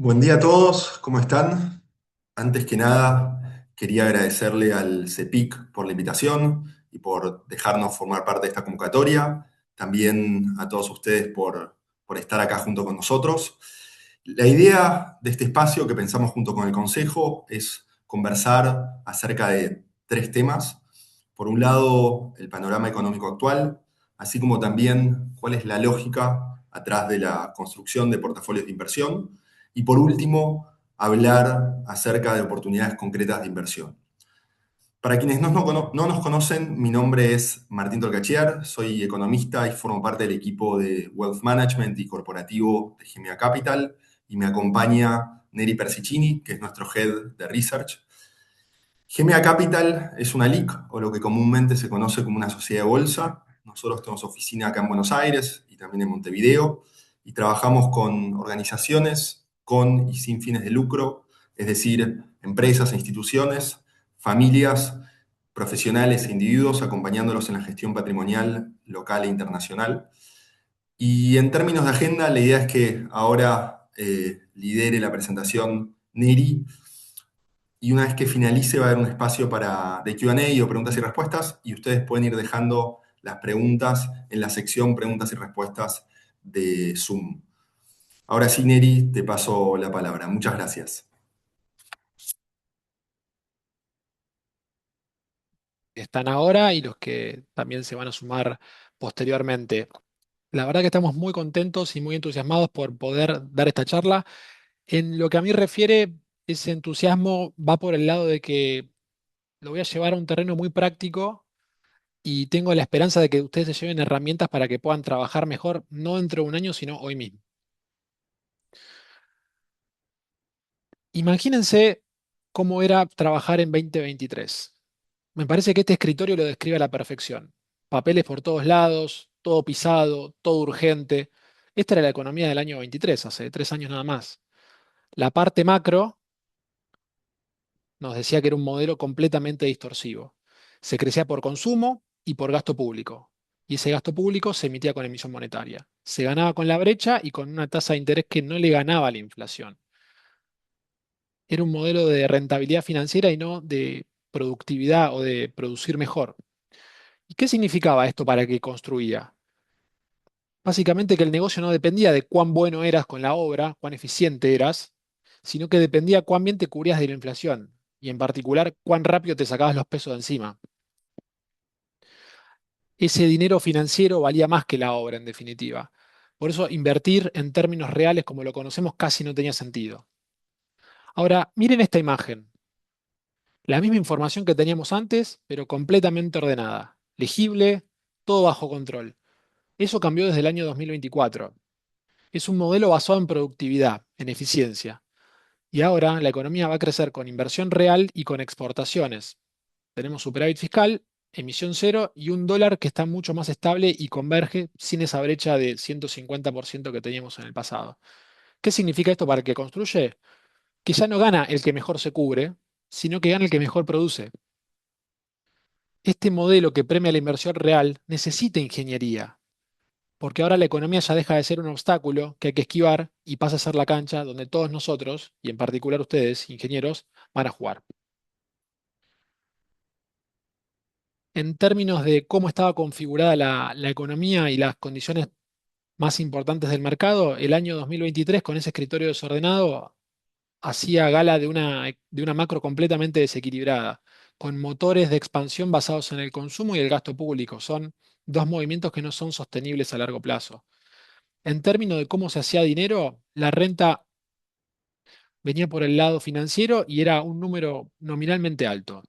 Buen día a todos, ¿cómo están? Antes que nada, quería agradecerle al CEPIC por la invitación y por dejarnos formar parte de esta convocatoria. También a todos ustedes por estar acá junto con nosotros. La idea de este espacio que pensamos junto con el Consejo es conversar acerca de tres temas. Por un lado, el panorama económico actual, así como también cuál es la lógica atrás de la construcción de portafolios de inversión. Y por último, hablar acerca de oportunidades concretas de inversión. Para quienes no nos conocen, mi nombre es Martín Tolcachier, soy economista y formo parte del equipo de Wealth Management y Corporativo de Gemea Capital, y me acompaña Neri Persicini, que es nuestro Head de Research. Gemea Capital es una LIC, o lo que comúnmente se conoce como una sociedad de bolsa. Nosotros tenemos oficina acá en Buenos Aires y también en Montevideo, y trabajamos con organizaciones con y sin fines de lucro, es decir, empresas e instituciones, familias, profesionales e individuos, acompañándolos en la gestión patrimonial local e internacional. Y en términos de agenda, la idea es que ahora lidere la presentación Neri, y una vez que finalice va a haber un espacio de Q&A o preguntas y respuestas, y ustedes pueden ir dejando las preguntas en la sección preguntas y respuestas de Zoom. Ahora sí, Neri, te paso la palabra. Muchas gracias. Que están ahora y los que también se van a sumar posteriormente. La verdad que estamos muy contentos y muy entusiasmados por poder dar esta charla. En lo que a mí refiere, ese entusiasmo va por el lado de que lo voy a llevar a un terreno muy práctico y tengo la esperanza de que ustedes se lleven herramientas para que puedan trabajar mejor, no dentro de un año, sino hoy mismo. Imagínense cómo era trabajar en 2023. Me parece que este escritorio lo describe a la perfección. Papeles por todos lados, todo pisado, todo urgente. Esta era la economía del año 23, hace 3 años nada más. La parte macro nos decía que era un modelo completamente distorsivo. Se crecía por consumo y por gasto público. Y ese gasto público se emitía con emisión monetaria. Se ganaba con la brecha y con una tasa de interés que no le ganaba a la inflación. Era un modelo de rentabilidad financiera y no de productividad o de producir mejor. ¿Y qué significaba esto para que construía? Básicamente que el negocio no dependía de cuán bueno eras con la obra, cuán eficiente eras, sino que dependía cuán bien te cubrías de la inflación y en particular cuán rápido te sacabas los pesos de encima. Ese dinero financiero valía más que la obra en definitiva. Por eso invertir en términos reales como lo conocemos casi no tenía sentido. Ahora, miren esta imagen. La misma información que teníamos antes, pero completamente ordenada, legible, todo bajo control. Eso cambió desde el año 2024. Es un modelo basado en productividad, en eficiencia. Y ahora la economía va a crecer con inversión real y con exportaciones. Tenemos superávit fiscal, emisión cero y un dólar que está mucho más estable y converge sin esa brecha de 150% que teníamos en el pasado. ¿Qué significa esto para el que construye? Que ya no gana el que mejor se cubre, sino que gana el que mejor produce. Este modelo que premia la inversión real necesita ingeniería, porque ahora la economía ya deja de ser un obstáculo que hay que esquivar y pasa a ser la cancha donde todos nosotros, y en particular ustedes, ingenieros, van a jugar. En términos de cómo estaba configurada la economía y las condiciones más importantes del mercado, el año 2023, con ese escritorio desordenado, hacía gala de una macro completamente desequilibrada, con motores de expansión basados en el consumo y el gasto público. Son dos movimientos que no son sostenibles a largo plazo. En términos de cómo se hacía dinero, la renta venía por el lado financiero y era un número nominalmente alto.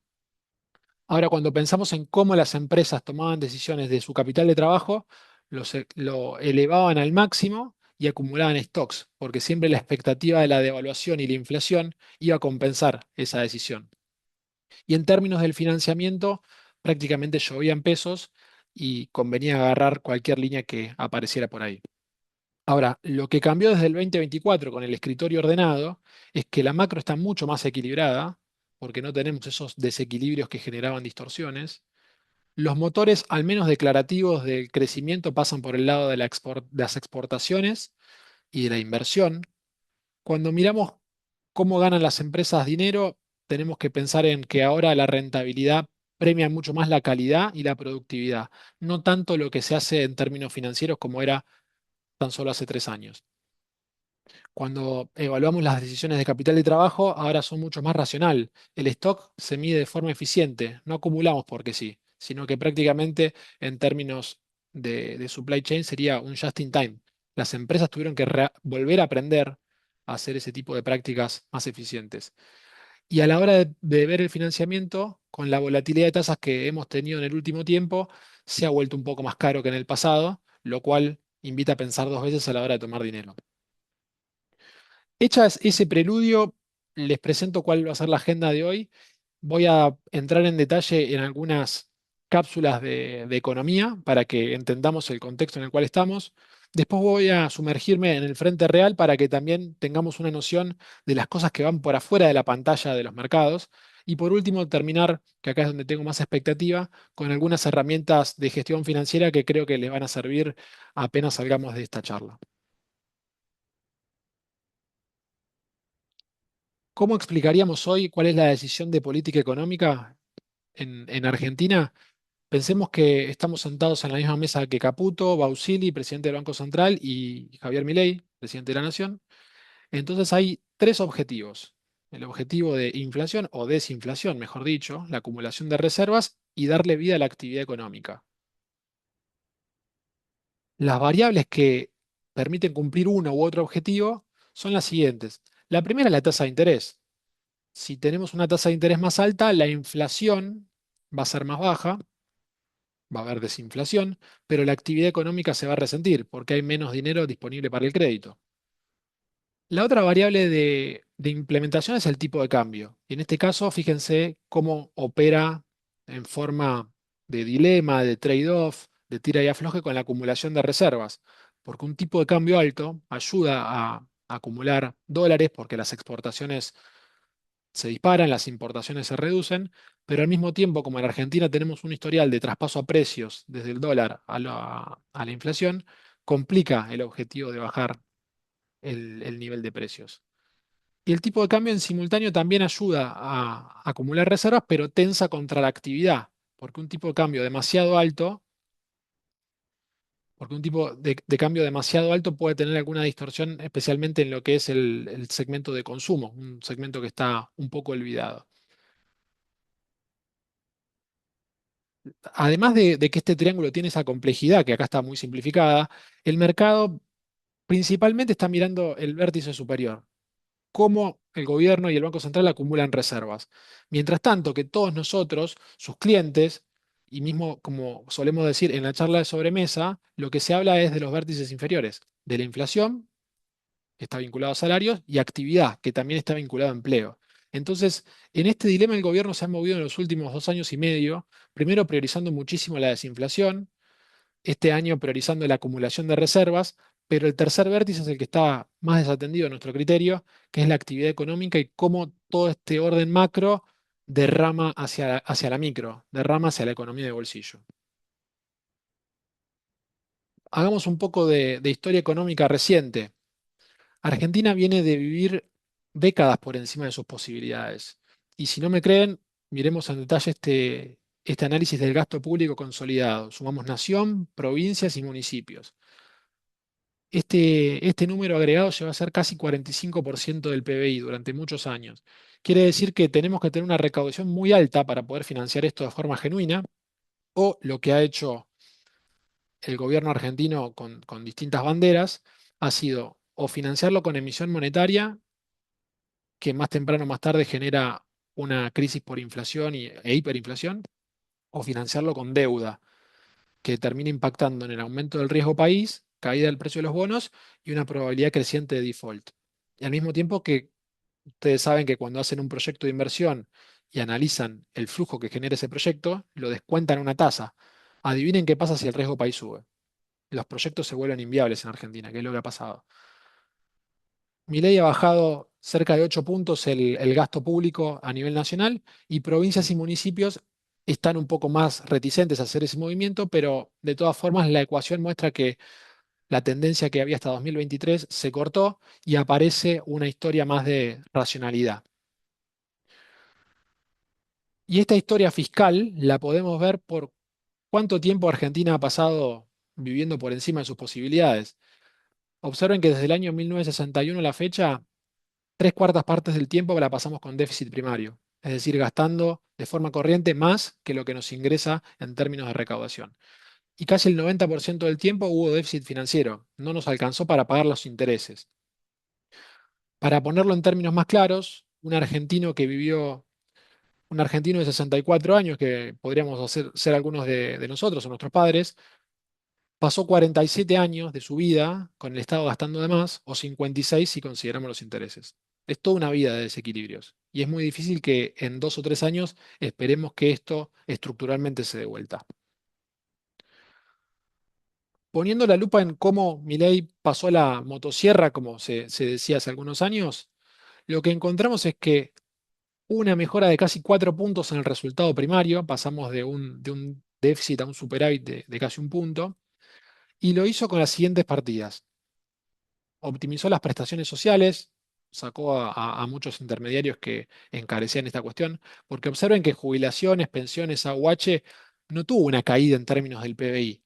Ahora, cuando pensamos en cómo las empresas tomaban decisiones de su capital de trabajo, lo elevaban al máximo y acumulaban stocks, porque siempre la expectativa de la devaluación y la inflación iba a compensar esa decisión. Y en términos del financiamiento, prácticamente llovían pesos y convenía agarrar cualquier línea que apareciera por ahí. Ahora, lo que cambió desde el 2024 con el escritorio ordenado es que la macro está mucho más equilibrada, porque no tenemos esos desequilibrios que generaban distorsiones. Los motores, al menos declarativos del crecimiento, pasan por el lado de las exportaciones y de la inversión. Cuando miramos cómo ganan las empresas dinero, tenemos que pensar en que ahora la rentabilidad premia mucho más la calidad y la productividad, no tanto lo que se hace en términos financieros como era tan solo hace 3 años. Cuando evaluamos las decisiones de capital y trabajo, ahora son mucho más racional. El stock se mide de forma eficiente, no acumulamos porque sí, sino que prácticamente en términos de supply chain sería un just in time. Las empresas tuvieron que volver a aprender a hacer ese tipo de prácticas más eficientes. Y a la hora de ver el financiamiento, con la volatilidad de tasas que hemos tenido en el último tiempo, se ha vuelto un poco más caro que en el pasado, lo cual invita a pensar 2 veces a la hora de tomar dinero. Hechas ese preludio, les presento cuál va a ser la agenda de hoy. Voy a entrar en detalle en algunas cápsulas de economía para que entendamos el contexto en el cual estamos. Después voy a sumergirme en el frente real para que también tengamos una noción de las cosas que van por afuera de la pantalla de los mercados. Y por último, terminar, que acá es donde tengo más expectativa, con algunas herramientas de gestión financiera que creo que les van a servir apenas salgamos de esta charla. ¿Cómo explicaríamos hoy cuál es la decisión de política económica en Argentina? Pensemos que estamos sentados en la misma mesa que Caputo, Bausili, presidente del Banco Central, y Javier Milei, presidente de la Nación. Entonces hay tres objetivos. El objetivo de inflación o desinflación, mejor dicho, la acumulación de reservas y darle vida a la actividad económica. Las variables que permiten cumplir uno u otro objetivo son las siguientes. La primera es la tasa de interés. Si tenemos una tasa de interés más alta, la inflación va a ser más baja, va a haber desinflación, pero la actividad económica se va a resentir porque hay menos dinero disponible para el crédito. La otra variable de implementación es el tipo de cambio. Y en este caso, fíjense cómo opera en forma de dilema, de trade-off, de tira y afloje con la acumulación de reservas. Porque un tipo de cambio alto ayuda a acumular dólares porque las exportaciones se disparan, las importaciones se reducen, pero al mismo tiempo, como en Argentina tenemos un historial de traspaso a precios desde el dólar a la inflación, complica el objetivo de bajar el nivel de precios. Y el tipo de cambio en simultáneo también ayuda a acumular reservas, pero tensa contra la actividad, porque un tipo de cambio demasiado alto, porque un tipo de cambio demasiado alto puede tener alguna distorsión, especialmente en lo que es el segmento de consumo, un segmento que está un poco olvidado. Además de que este triángulo tiene esa complejidad, que acá está muy simplificada, el mercado principalmente está mirando el vértice superior, cómo el gobierno y el Banco Central acumulan reservas. Mientras tanto, que todos nosotros, sus clientes, y mismo como solemos decir en la charla de sobremesa, lo que se habla es de los vértices inferiores, de la inflación, que está vinculado a salarios, y actividad, que también está vinculado a empleo. Entonces, en este dilema el gobierno se ha movido en los últimos 2 años y medio, primero priorizando muchísimo la desinflación, este año priorizando la acumulación de reservas, pero el tercer vértice es el que está más desatendido a nuestro criterio, que es la actividad económica y cómo todo este orden macro derrama hacia la micro, derrama hacia la economía de bolsillo. Hagamos un poco de historia económica reciente. Argentina viene de vivir décadas por encima de sus posibilidades. Y si no me creen, miremos en detalle este análisis del gasto público consolidado. Sumamos nación, provincias y municipios. Este número agregado llegó a ser casi 45% del PBI durante muchos años. Quiere decir que tenemos que tener una recaudación muy alta para poder financiar esto de forma genuina, o lo que ha hecho el gobierno argentino con distintas banderas ha sido o financiarlo con emisión monetaria, que más temprano o más tarde genera una crisis por inflación e hiperinflación, o financiarlo con deuda, que termina impactando en el aumento del riesgo país, caída del precio de los bonos y una probabilidad creciente de default. Y al mismo tiempo que ustedes saben que cuando hacen un proyecto de inversión y analizan el flujo que genera ese proyecto, lo descuentan a una tasa. Adivinen qué pasa si el riesgo país sube. Los proyectos se vuelven inviables en Argentina, que es lo que ha pasado. Milei ha bajado cerca de 8 puntos el gasto público a nivel nacional y provincias y municipios están un poco más reticentes a hacer ese movimiento, pero de todas formas la ecuación muestra que La tendencia que había hasta 2023 se cortó y aparece una historia más de racionalidad. Y esta historia fiscal la podemos ver por cuánto tiempo Argentina ha pasado viviendo por encima de sus posibilidades. Observen que desde el año 1961 a la fecha, tres cuartas partes del tiempo la pasamos con déficit primario, es decir, gastando de forma corriente más que lo que nos ingresa en términos de recaudación. Y casi el 90% del tiempo hubo déficit financiero, no nos alcanzó para pagar los intereses. Para ponerlo en términos más claros, un argentino de 64 años, que podríamos ser algunos de nosotros o nuestros padres, pasó 47 años de su vida con el Estado gastando de más, o 56 si consideramos los intereses. Es toda una vida de desequilibrios. Y es muy difícil que en 2 o 3 años esperemos que esto estructuralmente se dé vuelta. Poniendo la lupa en cómo Milei pasó la motosierra, como se decía hace algunos años, lo que encontramos es que hubo una mejora de casi 4 puntos en el resultado primario, pasamos de un déficit a un superávit de casi un punto, y lo hizo con las siguientes partidas. Optimizó las prestaciones sociales, sacó a muchos intermediarios que encarecían esta cuestión, porque observen que jubilaciones, pensiones, AUH no tuvo una caída en términos del PBI.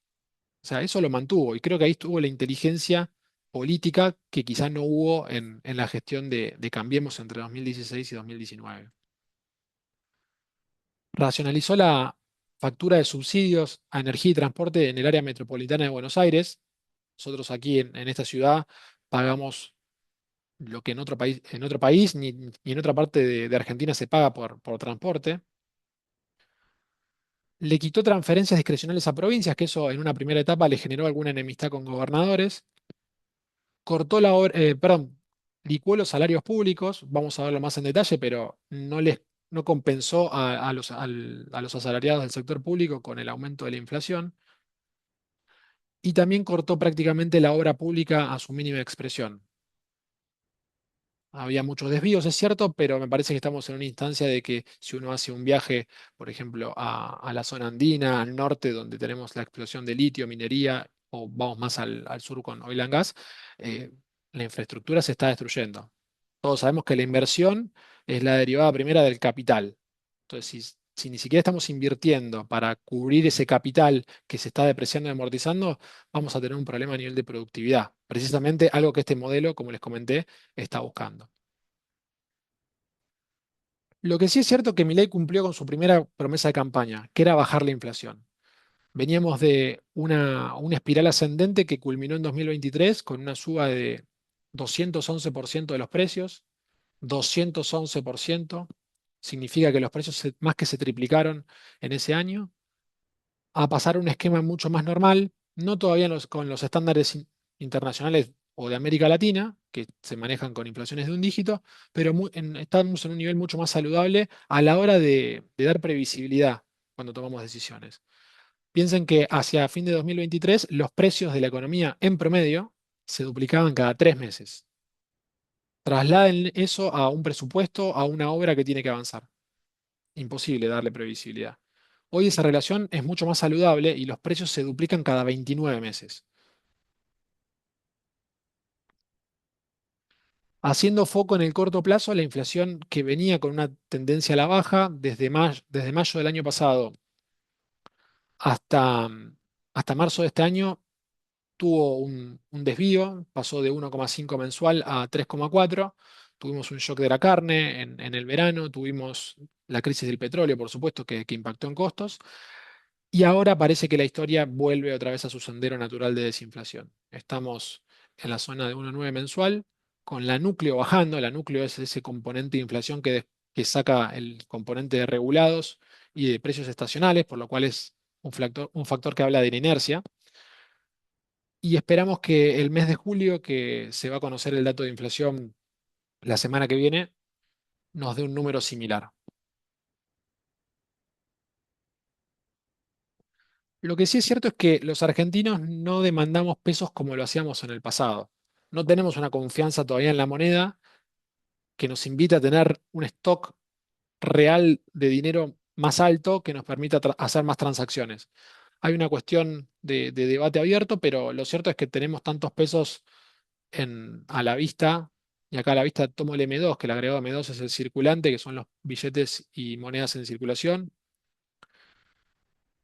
O sea, eso lo mantuvo y creo que ahí estuvo la inteligencia política que quizás no hubo en la gestión de Cambiemos entre 2016 y 2019. Racionalizó la factura de subsidios a energía y transporte en el área metropolitana de Buenos Aires. Nosotros aquí en esta ciudad pagamos lo que en otro país ni en otra parte de Argentina se paga por transporte. Le quitó transferencias discrecionales a provincias, que eso en una primera etapa le generó alguna enemistad con gobernadores. Perdón, licuó los salarios públicos, vamos a verlo más en detalle, pero no compensó a los asalariados del sector público con el aumento de la inflación. Y también cortó prácticamente la obra pública a su mínima expresión. Había muchos desvíos, es cierto, pero me parece que estamos en una instancia de que si uno hace un viaje, por ejemplo, a la zona andina, al norte, donde tenemos la explosión de litio, minería, o vamos más al sur con oil and gas, eh, la infraestructura se está destruyendo. Todos sabemos que la inversión es la derivada primera del capital. Entonces, si ni siquiera estamos invirtiendo para cubrir ese capital que se está depreciando y amortizando, vamos a tener un problema a nivel de productividad. Precisamente algo que este modelo, como les comenté, está buscando. Lo que sí es cierto es que Milei cumplió con su primera promesa de campaña, que era bajar la inflación. Veníamos de una espiral ascendente que culminó en 2023 con una suba de 211% de los precios. 211% significa que los precios más que se triplicaron en ese año, a pasar a un esquema mucho más normal, no todavía con los estándares internacionales o de América Latina, que se manejan con inflaciones de un dígito, pero estamos en un nivel mucho más saludable a la hora de dar previsibilidad cuando tomamos decisiones. Piensen que hacia fin de 2023 los precios de la economía en promedio se duplicaban cada 3 meses. Trasladen eso a un presupuesto, a una obra que tiene que avanzar. Imposible darle previsibilidad. Hoy esa relación es mucho más saludable y los precios se duplican cada 29 meses. Haciendo foco en el corto plazo, la inflación que venía con una tendencia a la baja desde mayo del año pasado hasta, hasta marzo de este año tuvo un desvío, pasó de 1,5 mensual a 3,4. Tuvimos un shock de la carne en el verano, tuvimos la crisis del petróleo, por supuesto, que impactó en costos. Y ahora parece que la historia vuelve otra vez a su sendero natural de desinflación. Estamos en la zona de 1,9 mensual, con la núcleo bajando. La núcleo es ese componente de inflación que saca el componente de regulados y de precios estacionales, por lo cual es un factor que habla de la inercia. Y esperamos que el mes de julio, que se va a conocer el dato de inflación la semana que viene, nos dé un número similar. Lo que sí es cierto es que los argentinos no demandamos pesos como lo hacíamos en el pasado. No tenemos una confianza todavía en la moneda que nos invita a tener un stock real de dinero más alto que nos permita hacer más transacciones. Hay una cuestión de debate abierto, pero lo cierto es que tenemos tantos pesos a la vista, y acá a la vista tomo el M2, que el agregado M2 es el circulante, que son los billetes y monedas en circulación,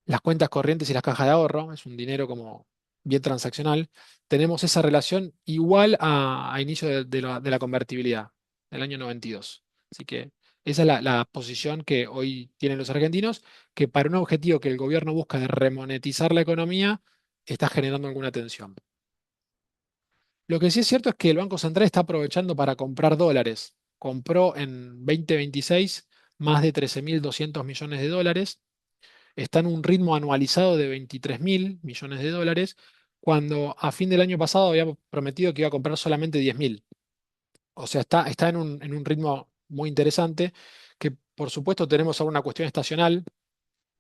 las cuentas corrientes y las cajas de ahorro, es un dinero como bien transaccional, tenemos esa relación igual a inicio de la convertibilidad, del año 92. Así que esa es la posición que hoy tienen los argentinos, que para un objetivo que el gobierno busca de remonetizar la economía, está generando alguna tensión. Lo que sí es cierto es que el Banco Central está aprovechando para comprar dólares. Compró en 2026 más de 13.200 millones de dólares. Está en un ritmo anualizado de 23.000 millones de dólares, cuando a fin del año pasado había prometido que iba a comprar solamente 10.000. O sea, está en un ritmo muy interesante, que por supuesto tenemos alguna cuestión estacional.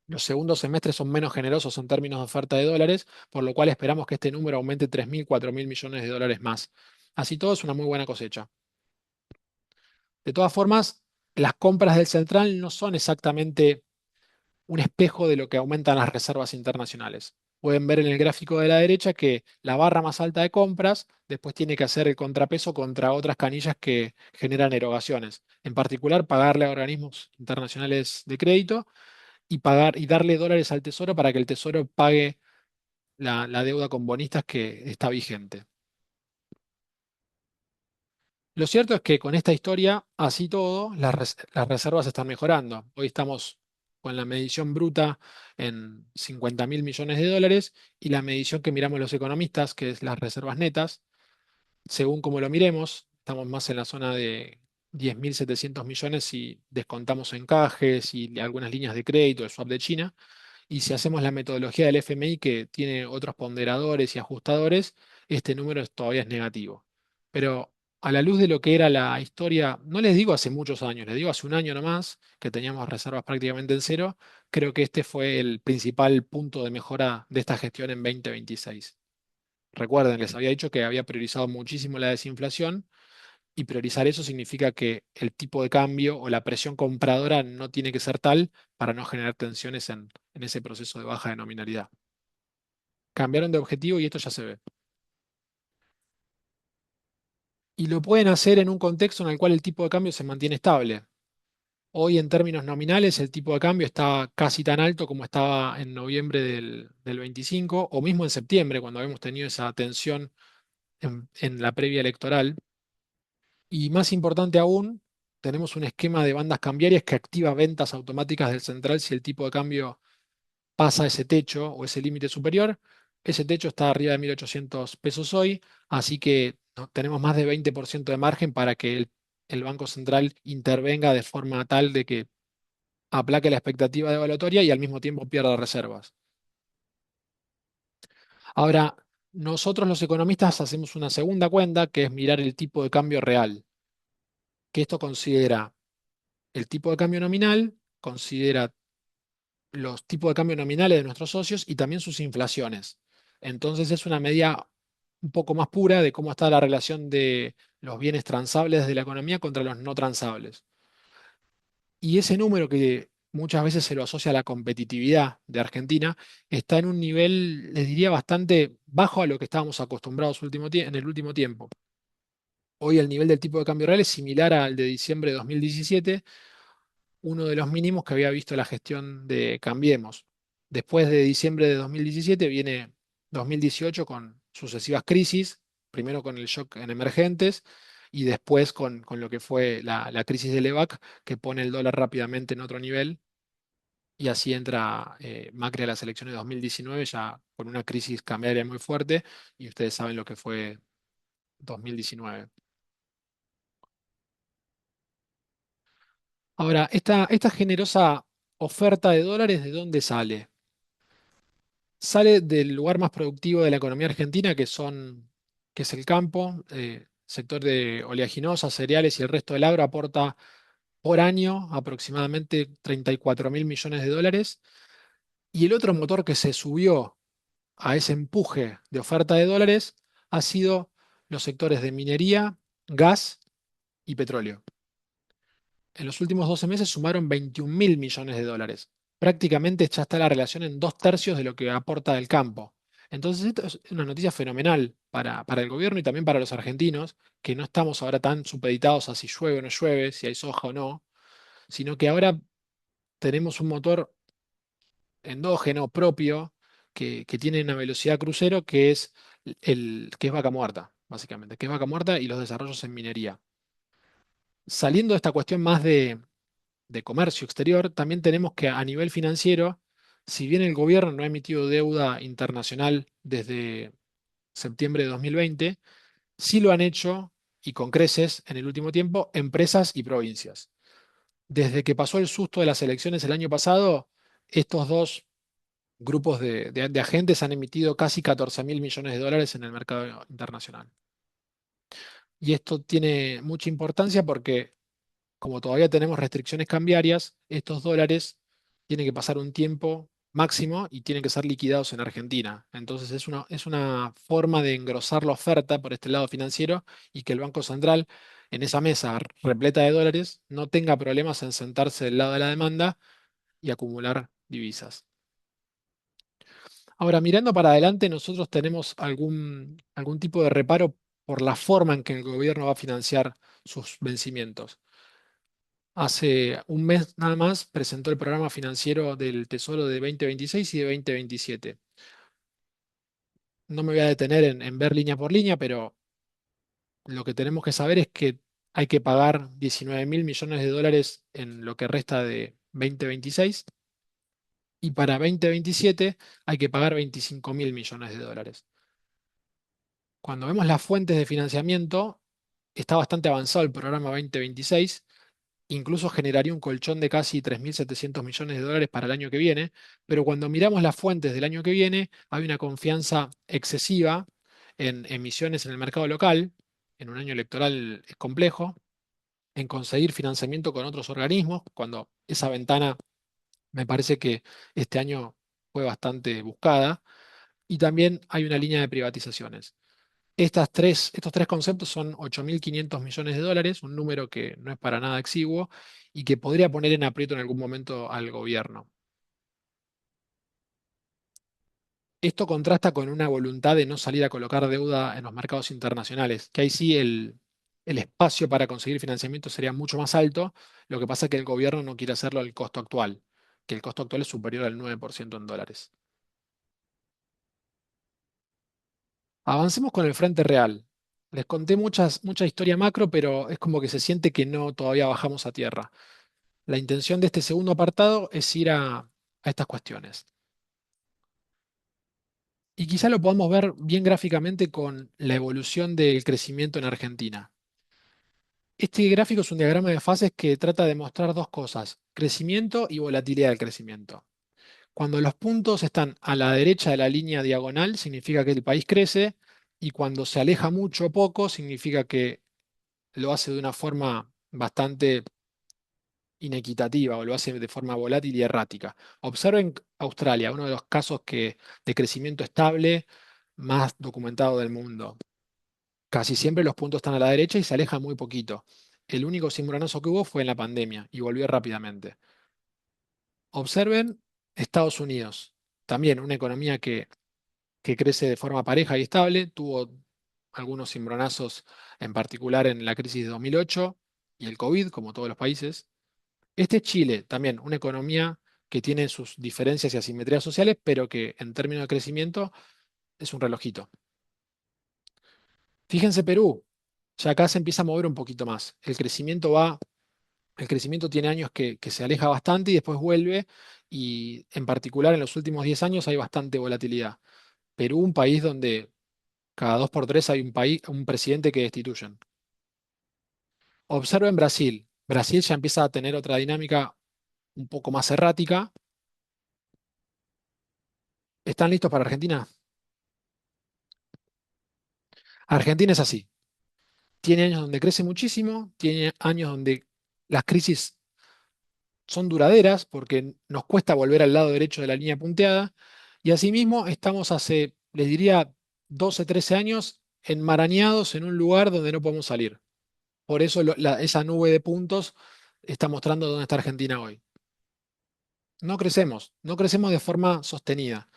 Los segundos semestres son menos generosos en términos de oferta de dólares, por lo cual esperamos que este número aumente 3.000, 4.000 millones de dólares más. Así todo es una muy buena cosecha. De todas formas, las compras del central no son exactamente un espejo de lo que aumentan las reservas internacionales. Pueden ver en el gráfico de la derecha que la barra más alta de compras después tiene que hacer el contrapeso contra otras canillas que generan erogaciones. En particular, pagarle a organismos internacionales de crédito y darle dólares al Tesoro para que el Tesoro pague la deuda con bonistas que está vigente. Lo cierto es que con esta historia, así todo, las reservas están mejorando. Hoy estamos con la medición bruta en 50.000 millones de dólares y la medición que miramos los economistas, que es las reservas netas, según como lo miremos, estamos más en la zona de 10.700 millones si descontamos encajes y algunas líneas de crédito, el swap de China. Y si hacemos la metodología del FMI, que tiene otros ponderadores y ajustadores, este número todavía es negativo. Pero a la luz de lo que era la historia, no les digo hace muchos años, les digo hace un año nomás, que teníamos reservas prácticamente en cero, creo que este fue el principal punto de mejora de esta gestión en 2026. Recuerden, les había dicho que había priorizado muchísimo la desinflación, y priorizar eso significa que el tipo de cambio o la presión compradora no tiene que ser tal para no generar tensiones en ese proceso de baja de nominalidad. Cambiaron de objetivo y esto ya se ve. Y lo pueden hacer en un contexto en el cual el tipo de cambio se mantiene estable. Hoy en términos nominales el tipo de cambio está casi tan alto como estaba en noviembre del 25 o mismo en septiembre cuando habíamos tenido esa tensión en la previa electoral. Y más importante aún, tenemos un esquema de bandas cambiarias que activa ventas automáticas del central si el tipo de cambio pasa ese techo o ese límite superior. Ese techo está arriba de 1.800 pesos hoy, así que tenemos más de 20% de margen para que el Banco Central intervenga de forma tal de que aplaque la expectativa devaluatoria y al mismo tiempo pierda reservas. Ahora, nosotros los economistas hacemos una segunda cuenta, que es mirar el tipo de cambio real, que esto considera el tipo de cambio nominal, considera los tipos de cambio nominales de nuestros socios y también sus inflaciones. Entonces es una medida un poco más pura de cómo está la relación de los bienes transables de la economía contra los no transables. Y ese número que muchas veces se lo asocia a la competitividad de Argentina, está en un nivel, les diría, bastante bajo a lo que estábamos acostumbrados en el último tiempo. Hoy el nivel del tipo de cambio real es similar al de diciembre de 2017, uno de los mínimos que había visto la gestión de Cambiemos. Después de diciembre de 2017 viene 2018 con sucesivas crisis, primero con el shock en emergentes y después con lo que fue la crisis del EVAC, que pone el dólar rápidamente en otro nivel, y así entra Macri a las elecciones de 2019 ya con una crisis cambiaria muy fuerte, y ustedes saben lo que fue 2019. Ahora, esta generosa oferta de dólares, ¿de dónde sale? Sale del lugar más productivo de la economía argentina, que es el campo. Sector de oleaginosas, cereales y el resto del agro aporta por año aproximadamente 34.000 millones de dólares. Y el otro motor que se subió a ese empuje de oferta de dólares ha sido los sectores de minería, gas y petróleo. En los últimos 12 meses sumaron 21.000 millones de dólares. prácticamente ya está la relación en 2/3 de lo que aporta del campo. Entonces, esto es una noticia fenomenal para el gobierno y también para los argentinos, que no estamos ahora tan supeditados a si llueve o no llueve, si hay soja o no, sino que ahora tenemos un motor endógeno propio que tiene una velocidad crucero que es vaca muerta, básicamente, que es vaca muerta y los desarrollos en minería. Saliendo de esta cuestión más de comercio exterior, también tenemos que a nivel financiero, si bien el gobierno no ha emitido deuda internacional desde septiembre de 2020, sí lo han hecho, y con creces en el último tiempo, empresas y provincias. Desde que pasó el susto de las elecciones el año pasado, estos dos grupos de agentes han emitido casi 14.000 millones de dólares en el mercado internacional. Y esto tiene mucha importancia porque como todavía tenemos restricciones cambiarias, estos dólares tienen que pasar un tiempo máximo y tienen que ser liquidados en Argentina. Entonces es una forma de engrosar la oferta por este lado financiero y que el Banco Central en esa mesa repleta de dólares no tenga problemas en sentarse del lado de la demanda y acumular divisas. Ahora, mirando para adelante, nosotros tenemos algún tipo de reparo por la forma en que el gobierno va a financiar sus vencimientos. Hace un mes nada más presentó el programa financiero del Tesoro de 2026 y de 2027. No me voy a detener en ver línea por línea, pero lo que tenemos que saber es que hay que pagar 19.000 millones de dólares en lo que resta de 2026 y para 2027 hay que pagar 25.000 millones de dólares. Cuando vemos las fuentes de financiamiento, está bastante avanzado el programa 2026. Incluso generaría un colchón de casi 3.700 millones de dólares para el año que viene, pero cuando miramos las fuentes del año que viene, hay una confianza excesiva en emisiones en el mercado local, en un año electoral es complejo, en conseguir financiamiento con otros organismos, cuando esa ventana me parece que este año fue bastante buscada, y también hay una línea de privatizaciones. Estos tres conceptos son 8.500 millones de dólares, un número que no es para nada exiguo y que podría poner en aprieto en algún momento al gobierno. Esto contrasta con una voluntad de no salir a colocar deuda en los mercados internacionales, que ahí sí el espacio para conseguir financiamiento sería mucho más alto. Lo que pasa es que el gobierno no quiere hacerlo al costo actual, que el costo actual es superior al 9% en dólares. Avancemos con el frente real. Les conté mucha historia macro, pero es como que se siente que no todavía bajamos a tierra. La intención de este segundo apartado es ir a estas cuestiones. Y quizá lo podamos ver bien gráficamente con la evolución del crecimiento en Argentina. Este gráfico es un diagrama de fases que trata de mostrar dos cosas, crecimiento y volatilidad del crecimiento. Cuando los puntos están a la derecha de la línea diagonal, significa que el país crece, y cuando se aleja mucho o poco, significa que lo hace de una forma bastante inequitativa o lo hace de forma volátil y errática. Observen Australia, uno de los casos de crecimiento estable más documentado del mundo. Casi siempre los puntos están a la derecha y se alejan muy poquito. El único cimbronazo que hubo fue en la pandemia y volvió rápidamente. Observen Estados Unidos, también una economía que crece de forma pareja y estable, tuvo algunos cimbronazos en particular en la crisis de 2008 y el COVID, como todos los países. Este es Chile, también una economía que tiene sus diferencias y asimetrías sociales, pero que en términos de crecimiento es un relojito. Fíjense Perú, ya acá se empieza a mover un poquito más. El crecimiento tiene años que se aleja bastante y después vuelve, y en particular en los últimos 10 años hay bastante volatilidad. Perú, un país donde cada 2 por 3 hay un presidente que destituyen. Observen Brasil. Brasil ya empieza a tener otra dinámica un poco más errática. ¿Están listos para Argentina? Argentina es así. Tiene años donde crece muchísimo, tiene años donde las crisis son duraderas porque nos cuesta volver al lado derecho de la línea punteada, y asimismo estamos hace, les diría, 12, 13 años enmarañados en un lugar donde no podemos salir. Por eso esa nube de puntos está mostrando dónde está Argentina hoy. no crecemos de forma sostenida.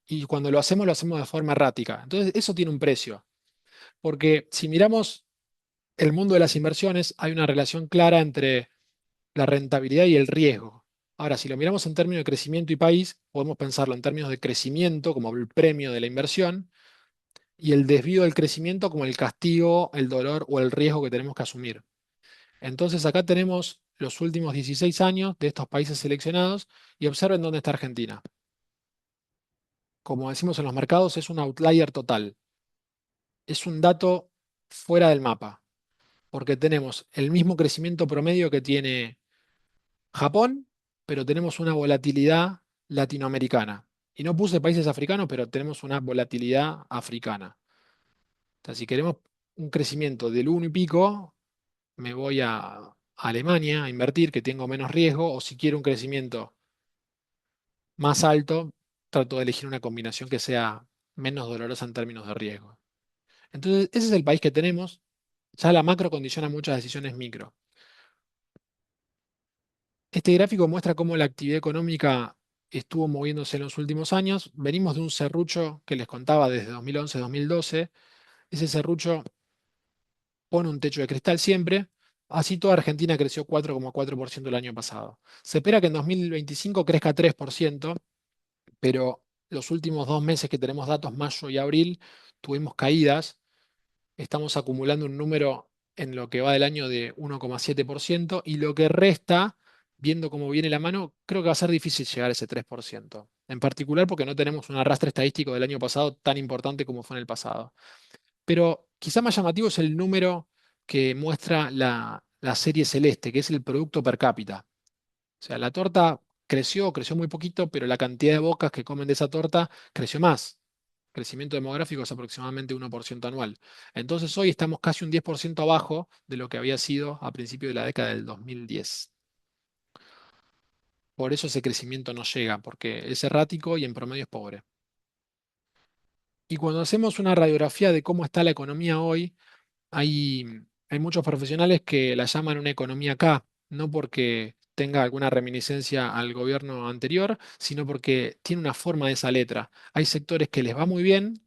Y cuando lo hacemos de forma errática. Entonces, eso tiene un precio. Porque si miramos el mundo de las inversiones, hay una relación clara entre la rentabilidad y el riesgo. Ahora, si lo miramos en términos de crecimiento y país, podemos pensarlo en términos de crecimiento como el premio de la inversión y el desvío del crecimiento como el castigo, el dolor o el riesgo que tenemos que asumir. Entonces, acá tenemos los últimos 16 años de estos países seleccionados y observen dónde está Argentina. Como decimos en los mercados, es un outlier total. Es un dato fuera del mapa, porque tenemos el mismo crecimiento promedio que tiene Japón, pero tenemos una volatilidad latinoamericana. Y no puse países africanos, pero tenemos una volatilidad africana. O sea, si queremos un crecimiento del uno y pico, me voy a Alemania a invertir, que tengo menos riesgo, o si quiero un crecimiento más alto, trato de elegir una combinación que sea menos dolorosa en términos de riesgo. Entonces, ese es el país que tenemos. Ya la macro condiciona muchas decisiones micro. Este gráfico muestra cómo la actividad económica estuvo moviéndose en los últimos años. Venimos de un serrucho que les contaba desde 2011-2012. Ese serrucho pone un techo de cristal siempre. Así toda Argentina creció 4,4% el año pasado. Se espera que en 2025 crezca 3%, pero los últimos 2 meses que tenemos datos, mayo y abril, tuvimos caídas. Estamos acumulando un número en lo que va del año de 1,7% y lo que resta, viendo cómo viene la mano, creo que va a ser difícil llegar a ese 3%. En particular porque no tenemos un arrastre estadístico del año pasado tan importante como fue en el pasado. Pero quizá más llamativo es el número que muestra la serie celeste, que es el producto per cápita. O sea, la torta creció muy poquito, pero la cantidad de bocas que comen de esa torta creció más. Crecimiento demográfico es aproximadamente 1% anual. Entonces hoy estamos casi un 10% abajo de lo que había sido a principios de la década del 2010. Por eso ese crecimiento no llega, porque es errático y en promedio es pobre. Y cuando hacemos una radiografía de cómo está la economía hoy, hay, hay muchos profesionales que la llaman una economía K, no porque tenga alguna reminiscencia al gobierno anterior, sino porque tiene una forma de esa letra. Hay sectores que les va muy bien,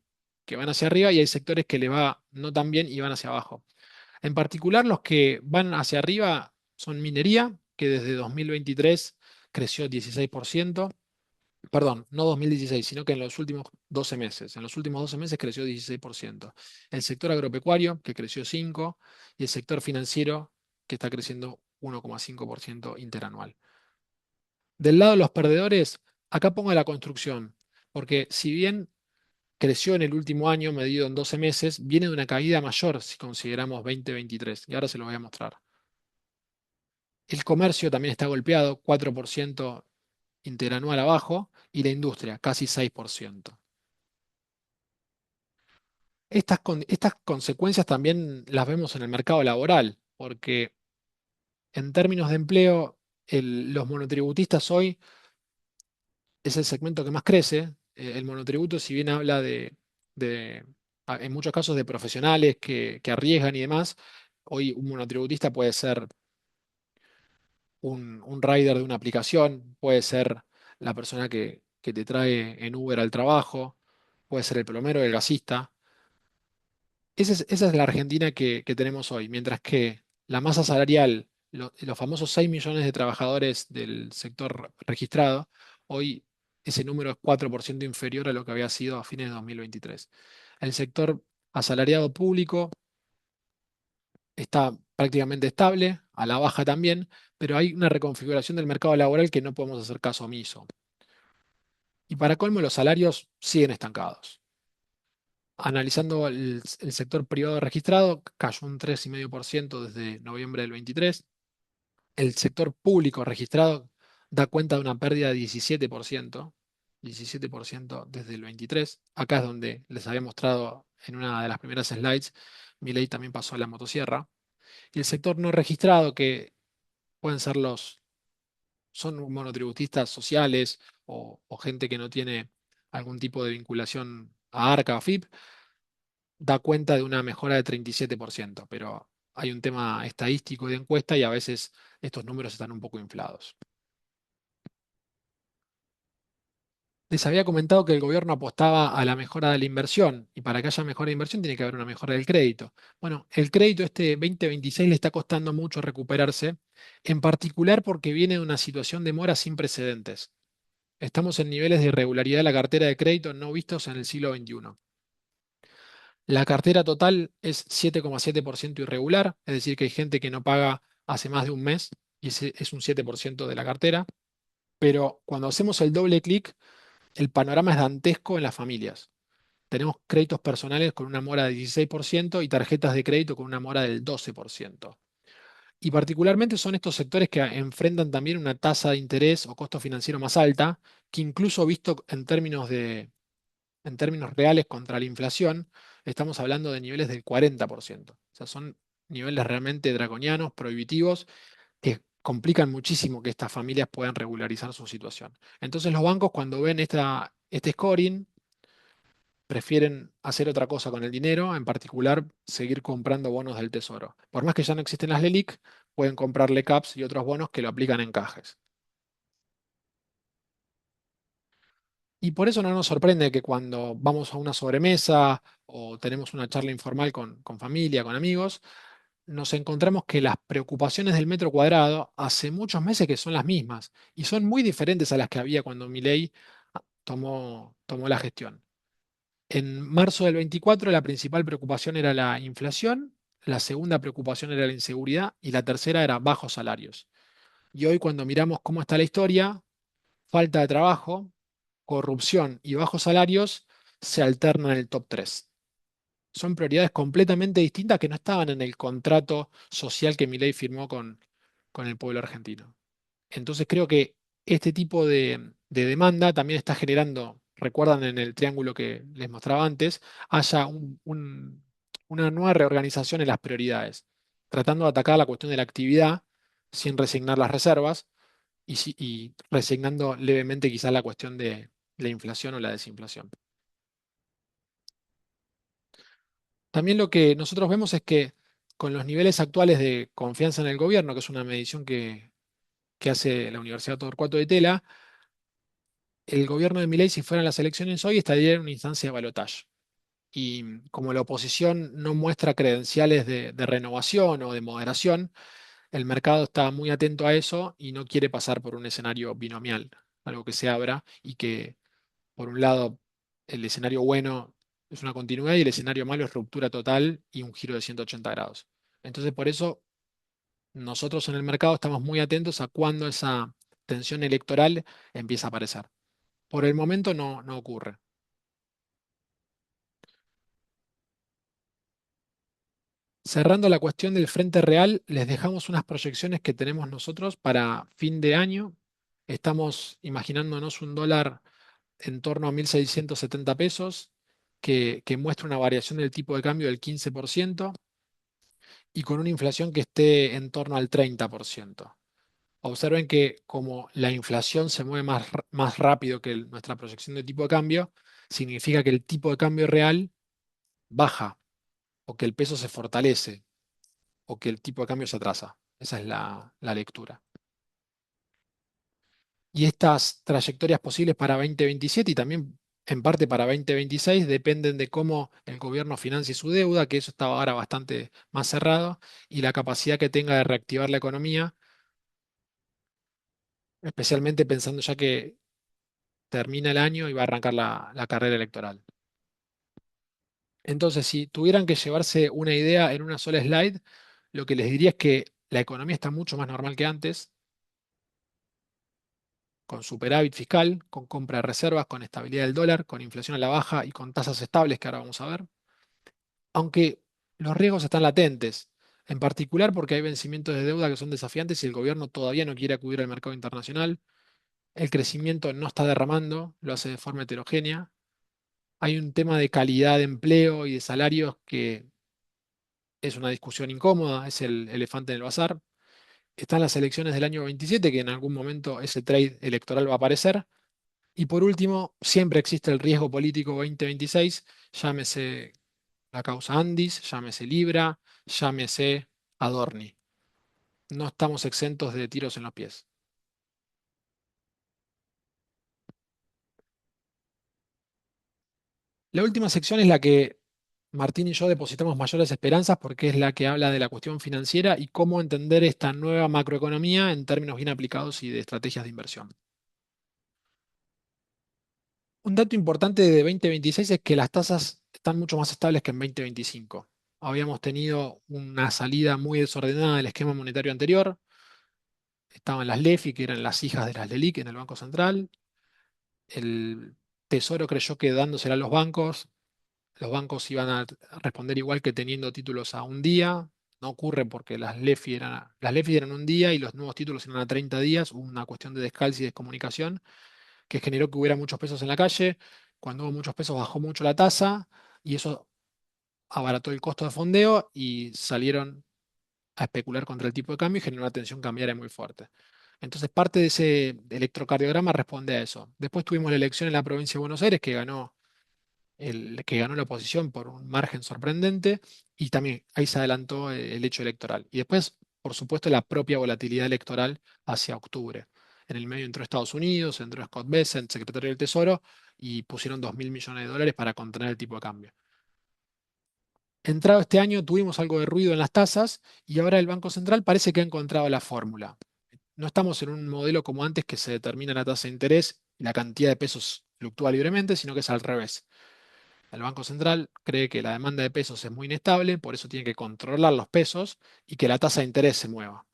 que van hacia arriba, y hay sectores que les va no tan bien y van hacia abajo. En particular, los que van hacia arriba son minería, que desde 2023 creció 16%. Perdón, no 2016, sino que en los últimos 12 meses. En los últimos 12 meses creció 16%. El sector agropecuario, que creció 5%, y el sector financiero, que está creciendo 1,5% interanual. Del lado de los perdedores, acá pongo la construcción, porque si bien creció en el último año, medido en 12 meses, viene de una caída mayor si consideramos 2023, y ahora se lo voy a mostrar. El comercio también está golpeado, 4% interanual abajo, y la industria, casi 6%. Estas consecuencias también las vemos en el mercado laboral, porque en términos de empleo, los monotributistas hoy es el segmento que más crece. El monotributo, si bien habla en muchos casos, de profesionales que arriesgan y demás, hoy un monotributista puede ser un rider de una aplicación, puede ser la persona que te trae en Uber al trabajo, puede ser el plomero, el gasista. Esa es la Argentina que tenemos hoy, mientras que la masa salarial, los famosos 6 millones de trabajadores del sector registrado, hoy ese número es 4% inferior a lo que había sido a fines de 2023. El sector asalariado público está prácticamente estable, a la baja también, pero hay una reconfiguración del mercado laboral que no podemos hacer caso omiso. Y para colmo, los salarios siguen estancados. Analizando el sector privado registrado, cayó un 3,5% desde noviembre del 23. El sector público registrado da cuenta de una pérdida de 17% desde el 23. Acá es donde les había mostrado en una de las primeras slides, Milei también pasó a la motosierra. Y el sector no registrado, que pueden ser son monotributistas sociales o gente que no tiene algún tipo de vinculación a ARCA o FIP, da cuenta de una mejora de 37%, pero hay un tema estadístico de encuesta y a veces estos números están un poco inflados. Les había comentado que el gobierno apostaba a la mejora de la inversión y para que haya mejora de inversión tiene que haber una mejora del crédito. Bueno, el crédito este 2026 le está costando mucho recuperarse, en particular porque viene de una situación de mora sin precedentes. Estamos en niveles de irregularidad de la cartera de crédito no vistos en el siglo XXI. La cartera total es 7,7% irregular, es decir, que hay gente que no paga hace más de un mes y ese es un 7% de la cartera. Pero cuando hacemos el doble clic, el panorama es dantesco en las familias. Tenemos créditos personales con una mora del 16% y tarjetas de crédito con una mora del 12%. Y particularmente son estos sectores que enfrentan también una tasa de interés o costo financiero más alta, que incluso visto en términos reales contra la inflación, estamos hablando de niveles del 40%. O sea, son niveles realmente draconianos, prohibitivos, que complican muchísimo que estas familias puedan regularizar su situación. Entonces los bancos cuando ven este scoring, prefieren hacer otra cosa con el dinero, en particular seguir comprando bonos del tesoro. Por más que ya no existen las LELIC, pueden comprarle CAPS y otros bonos que lo aplican en cajes. Y por eso no nos sorprende que cuando vamos a una sobremesa o tenemos una charla informal con familia, con amigos, nos encontramos que las preocupaciones del metro cuadrado hace muchos meses que son las mismas y son muy diferentes a las que había cuando Milei tomó la gestión. En marzo del 24 la principal preocupación era la inflación, la segunda preocupación era la inseguridad y la tercera era bajos salarios. Y hoy cuando miramos cómo está la historia, falta de trabajo, corrupción y bajos salarios se alternan en el top 3. Son prioridades completamente distintas que no estaban en el contrato social que Milei firmó con el pueblo argentino. Entonces creo que este tipo de demanda también está generando, recuerdan en el triángulo que les mostraba antes, haya una nueva reorganización en las prioridades, tratando de atacar la cuestión de la actividad sin resignar las reservas y resignando levemente quizás la cuestión de la inflación o la desinflación. También lo que nosotros vemos es que con los niveles actuales de confianza en el gobierno, que es una medición que hace la Universidad Torcuato de Tela, el gobierno de Milei, si fueran las elecciones hoy, estaría en una instancia de balotaje. Y como la oposición no muestra credenciales de renovación o de moderación, el mercado está muy atento a eso y no quiere pasar por un escenario binomial, algo que se abra y que, por un lado, el escenario bueno es una continuidad y el escenario malo es ruptura total y un giro de 180 grados. Entonces, por eso, nosotros en el mercado estamos muy atentos a cuándo esa tensión electoral empieza a aparecer. Por el momento no ocurre. Cerrando la cuestión del Frente Real, les dejamos unas proyecciones que tenemos nosotros para fin de año. Estamos imaginándonos un dólar en torno a 1.670 pesos, que muestra una variación del tipo de cambio del 15% y con una inflación que esté en torno al 30%. Observen que como la inflación se mueve más rápido que nuestra proyección de tipo de cambio, significa que el tipo de cambio real baja o que el peso se fortalece o que el tipo de cambio se atrasa. Esa es la lectura. Y estas trayectorias posibles para 2027 y también en parte para 2026 dependen de cómo el gobierno financie su deuda, que eso está ahora bastante más cerrado, y la capacidad que tenga de reactivar la economía, especialmente pensando ya que termina el año y va a arrancar la carrera electoral. Entonces, si tuvieran que llevarse una idea en una sola slide, lo que les diría es que la economía está mucho más normal que antes, con superávit fiscal, con compra de reservas, con estabilidad del dólar, con inflación a la baja y con tasas estables que ahora vamos a ver. Aunque los riesgos están latentes, en particular porque hay vencimientos de deuda que son desafiantes y el gobierno todavía no quiere acudir al mercado internacional. El crecimiento no está derramando, lo hace de forma heterogénea. Hay un tema de calidad de empleo y de salarios que es una discusión incómoda, es el elefante en el bazar. Están las elecciones del año 27, que en algún momento ese trade electoral va a aparecer. Y por último, siempre existe el riesgo político 2026, llámese la causa Andis, llámese Libra, llámese Adorni. No estamos exentos de tiros en los pies. La última sección es la que Martín y yo depositamos mayores esperanzas porque es la que habla de la cuestión financiera y cómo entender esta nueva macroeconomía en términos bien aplicados y de estrategias de inversión. Un dato importante de 2026 es que las tasas están mucho más estables que en 2025. Habíamos tenido una salida muy desordenada del esquema monetario anterior. Estaban las LEFI, que eran las hijas de las LELIQ en el Banco Central. El Tesoro creyó que dándosela a los bancos iban a responder igual que teniendo títulos a un día. No ocurre porque las LEFI eran un día y los nuevos títulos eran a 30 días. Hubo una cuestión de descalce y descomunicación que generó que hubiera muchos pesos en la calle. Cuando hubo muchos pesos bajó mucho la tasa y eso abarató el costo de fondeo y salieron a especular contra el tipo de cambio y generó una tensión cambiaria muy fuerte. Entonces parte de ese electrocardiograma responde a eso. Después tuvimos la elección en la provincia de Buenos Aires que ganó la oposición por un margen sorprendente y también ahí se adelantó el hecho electoral. Y después, por supuesto, la propia volatilidad electoral hacia octubre. En el medio entró Estados Unidos, entró Scott Bessent, secretario del Tesoro, y pusieron 2.000 millones de dólares para contener el tipo de cambio. Entrado este año tuvimos algo de ruido en las tasas y ahora el Banco Central parece que ha encontrado la fórmula. No estamos en un modelo como antes que se determina la tasa de interés y la cantidad de pesos fluctúa libremente, sino que es al revés. El Banco Central cree que la demanda de pesos es muy inestable, por eso tiene que controlar los pesos y que la tasa de interés se mueva.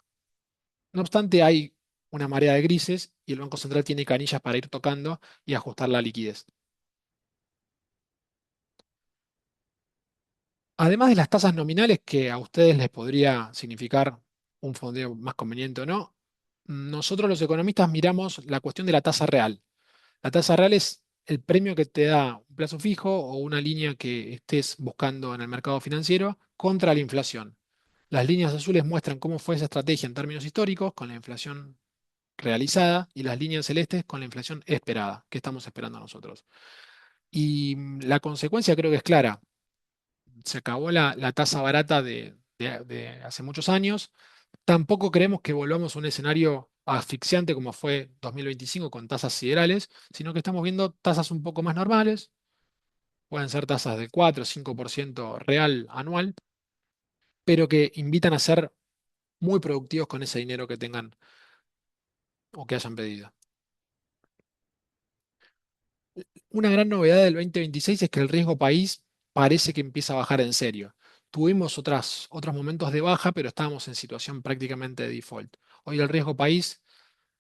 No obstante, hay una marea de grises y el Banco Central tiene canillas para ir tocando y ajustar la liquidez. Además de las tasas nominales, que a ustedes les podría significar un fondeo más conveniente o no, nosotros los economistas miramos la cuestión de la tasa real. La tasa real es el premio que te da un plazo fijo o una línea que estés buscando en el mercado financiero contra la inflación. Las líneas azules muestran cómo fue esa estrategia en términos históricos con la inflación realizada y las líneas celestes con la inflación esperada, que estamos esperando nosotros. Y la consecuencia creo que es clara. Se acabó la tasa barata de hace muchos años. Tampoco creemos que volvamos a un escenario asfixiante como fue 2025 con tasas siderales, sino que estamos viendo tasas un poco más normales. Pueden ser tasas de 4 o 5% real anual, pero que invitan a ser muy productivos con ese dinero que tengan o que hayan pedido. Una gran novedad del 2026 es que el riesgo país parece que empieza a bajar en serio. Tuvimos otros momentos de baja, pero estábamos en situación prácticamente de default. Hoy el riesgo país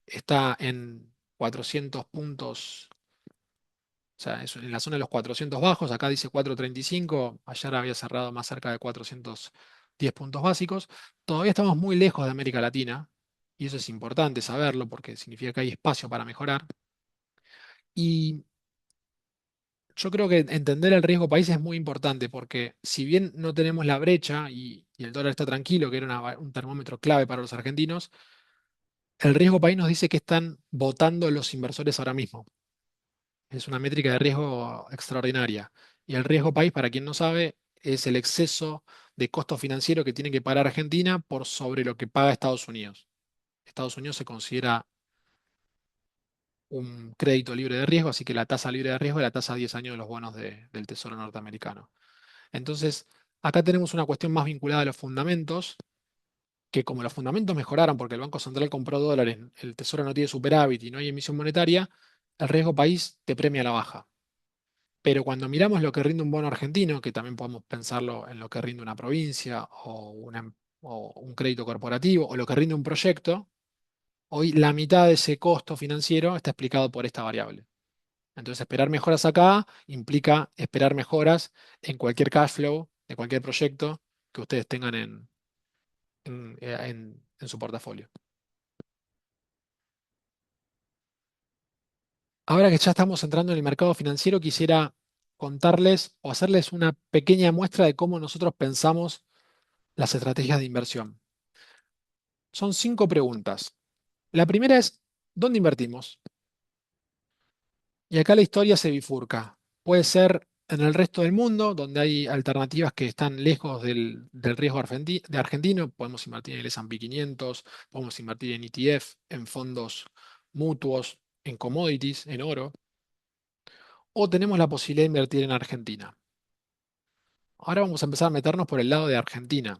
está en 400 puntos, o sea, es en la zona de los 400 bajos. Acá dice 435, ayer había cerrado más cerca de 410 puntos básicos. Todavía estamos muy lejos de América Latina, y eso es importante saberlo porque significa que hay espacio para mejorar. Y yo creo que entender el riesgo país es muy importante porque si bien no tenemos la brecha y el dólar está tranquilo, que era un termómetro clave para los argentinos, el riesgo país nos dice que están votando los inversores ahora mismo. Es una métrica de riesgo extraordinaria. Y el riesgo país, para quien no sabe, es el exceso de costo financiero que tiene que pagar Argentina por sobre lo que paga Estados Unidos. Estados Unidos se considera un crédito libre de riesgo, así que la tasa libre de riesgo es la tasa a 10 años de los bonos del Tesoro norteamericano. Entonces, acá tenemos una cuestión más vinculada a los fundamentos, que como los fundamentos mejoraron porque el Banco Central compró dólares, el Tesoro no tiene superávit y no hay emisión monetaria, el riesgo país te premia a la baja. Pero cuando miramos lo que rinde un bono argentino, que también podemos pensarlo en lo que rinde una provincia o un crédito corporativo o lo que rinde un proyecto, hoy la mitad de ese costo financiero está explicado por esta variable. Entonces, esperar mejoras acá implica esperar mejoras en cualquier cash flow de cualquier proyecto que ustedes tengan en su portafolio. Ahora que ya estamos entrando en el mercado financiero, quisiera contarles o hacerles una pequeña muestra de cómo nosotros pensamos las estrategias de inversión. Son 5 preguntas. La primera es, ¿dónde invertimos? Y acá la historia se bifurca. Puede ser en el resto del mundo, donde hay alternativas que están lejos del riesgo de argentino. Podemos invertir en el S&P 500, podemos invertir en ETF, en fondos mutuos, en commodities, en oro. o tenemos la posibilidad de invertir en Argentina. Ahora vamos a empezar a meternos por el lado de Argentina.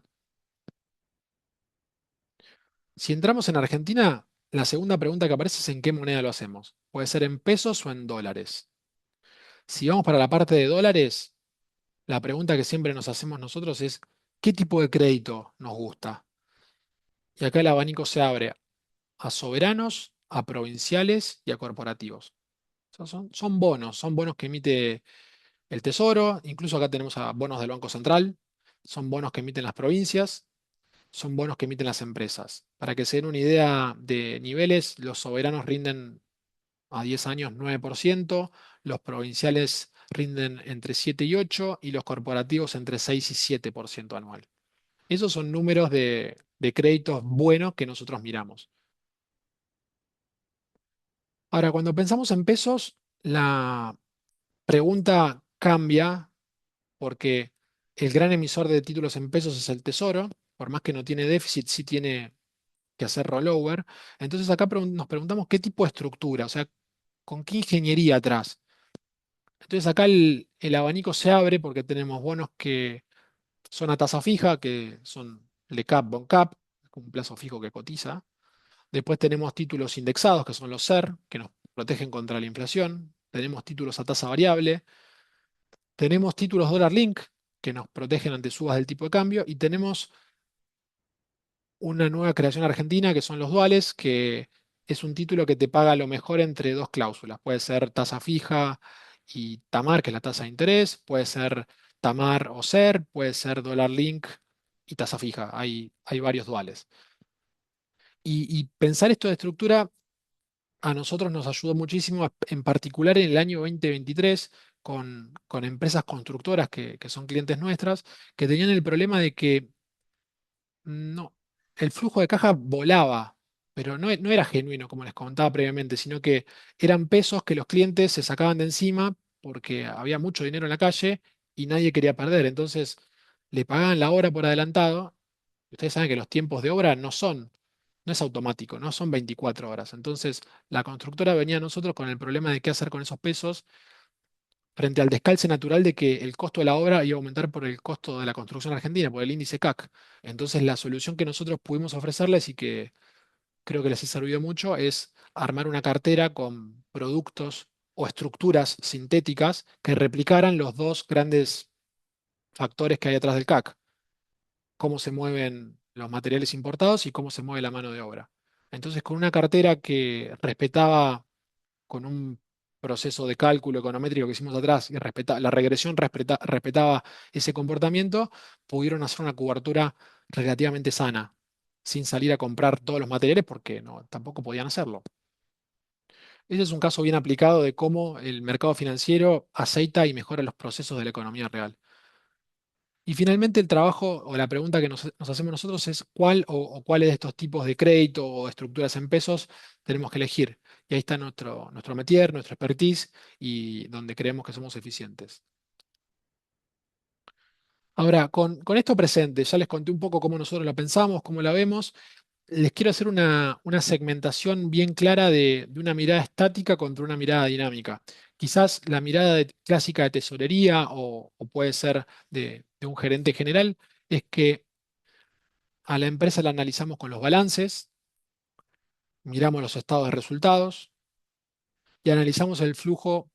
Si entramos en Argentina, la segunda pregunta que aparece es en qué moneda lo hacemos. Puede ser en pesos o en dólares. Si vamos para la parte de dólares, la pregunta que siempre nos hacemos nosotros es ¿qué tipo de crédito nos gusta? Y acá el abanico se abre a soberanos, a provinciales y a corporativos. Son bonos que emite el Tesoro, incluso acá tenemos a bonos del Banco Central, son bonos que emiten las provincias, son bonos que emiten las empresas. Para que se den una idea de niveles, los soberanos rinden a 10 años 9%, los provinciales rinden entre 7 y 8 y los corporativos entre 6 y 7% anual. Esos son números de créditos buenos que nosotros miramos. Ahora, cuando pensamos en pesos, la pregunta cambia porque el gran emisor de títulos en pesos es el Tesoro, por más que no tiene déficit, sí tiene que hacer rollover. Entonces acá nos preguntamos qué tipo de estructura, o sea, con qué ingeniería atrás. Entonces acá el abanico se abre porque tenemos bonos que son a tasa fija, que son LECAP, BONCAP, con un plazo fijo que cotiza. Después tenemos títulos indexados, que son los SER, que nos protegen contra la inflación. Tenemos títulos a tasa variable. Tenemos títulos dólar link, que nos protegen ante subas del tipo de cambio. Y tenemos una nueva creación argentina, que son los duales, que es un título que te paga lo mejor entre dos cláusulas. Puede ser tasa fija y TAMAR, que es la tasa de interés. Puede ser TAMAR o SER. Puede ser dólar link y tasa fija. Hay varios duales. Y pensar esto de estructura a nosotros nos ayudó muchísimo, en particular en el año 2023, con empresas constructoras que son clientes nuestras, que tenían el problema de que no, el flujo de caja volaba, pero no era genuino, como les contaba previamente, sino que eran pesos que los clientes se sacaban de encima porque había mucho dinero en la calle y nadie quería perder. Entonces le pagaban la hora por adelantado. Ustedes saben que los tiempos de obra no es automático, no son 24 horas. Entonces la constructora venía a nosotros con el problema de qué hacer con esos pesos frente al descalce natural de que el costo de la obra iba a aumentar por el costo de la construcción argentina, por el índice CAC. Entonces, la solución que nosotros pudimos ofrecerles y que creo que les ha servido mucho es armar una cartera con productos o estructuras sintéticas que replicaran los dos grandes factores que hay atrás del CAC: cómo se mueven los materiales importados y cómo se mueve la mano de obra. Entonces, con una cartera que respetaba con un proceso de cálculo econométrico que hicimos atrás y la regresión respetaba ese comportamiento, pudieron hacer una cobertura relativamente sana, sin salir a comprar todos los materiales porque no, tampoco podían hacerlo. Ese es un caso bien aplicado de cómo el mercado financiero aceita y mejora los procesos de la economía real. Y finalmente el trabajo o la pregunta que nos hacemos nosotros es cuál o cuáles de estos tipos de crédito o estructuras en pesos tenemos que elegir. Y ahí está nuestro métier, nuestra expertise y donde creemos que somos eficientes. Ahora, con esto presente, ya les conté un poco cómo nosotros la pensamos, cómo la vemos. Les quiero hacer una segmentación bien clara de una mirada estática contra una mirada dinámica. Quizás la mirada clásica de tesorería o puede ser de un gerente general es que a la empresa la analizamos con los balances, miramos los estados de resultados y analizamos el flujo